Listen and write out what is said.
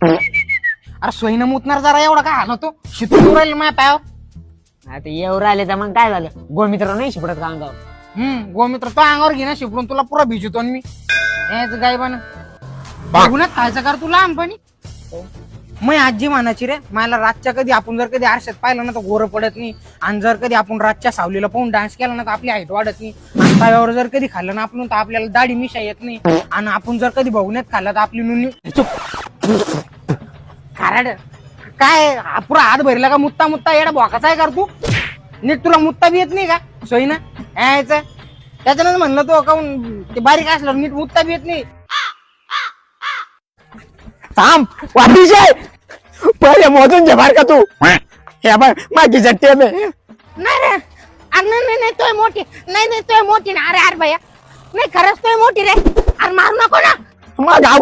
अरे सोयीनं मुतणार जरा एवढा काय हाल होतो शिकून राहील माझ्या पायावर. आता एवढं आले तर मग काय झालं, गोमित्र नाही शिपडत का अंगावर. गोमित्र तो अंगावर घे ना शिपडून तुला पुरा भिजतो मी गायबान बघूनच खायचं कर तू लहानपणी. मग आजी म्हणायची रे मला रातच्या कधी आपण जर कधी आरशात पाहिलं ना तर गोरं पडत नाही, आणि जर कधी आपण रातच्या सावलीला पाहून डान्स केला ना तर आपली हाईट वाढत नाही, आणि तव्यावर जर कधी खाल्लं ना आपण तर आपल्याला दाढी मिशा येत नाही, आणि आपण जर कधी बघण्यात खाल्लं तर आपली नुनी खाराड काय पुरा हात भरला का मुत्ता मुत्ता येडा भोकाचा आहे कर तू. नीट तुला मुत्ता बी येत नाही का सोयीना यायचं त्याच्यानं म्हणलं तो काऊन ते बारीक असलं नीट मुत्ता बी येत नाही. थांब वापिस पहिले मोजून घे बार का तू. हे बघ माझी जट्टी नाही रे अरे नाही तोय मोठी नाही तोय मोठी ना. अरे भैया नाही खरंच तोय मोठी रे. अरे मारू नको ना. मग गाव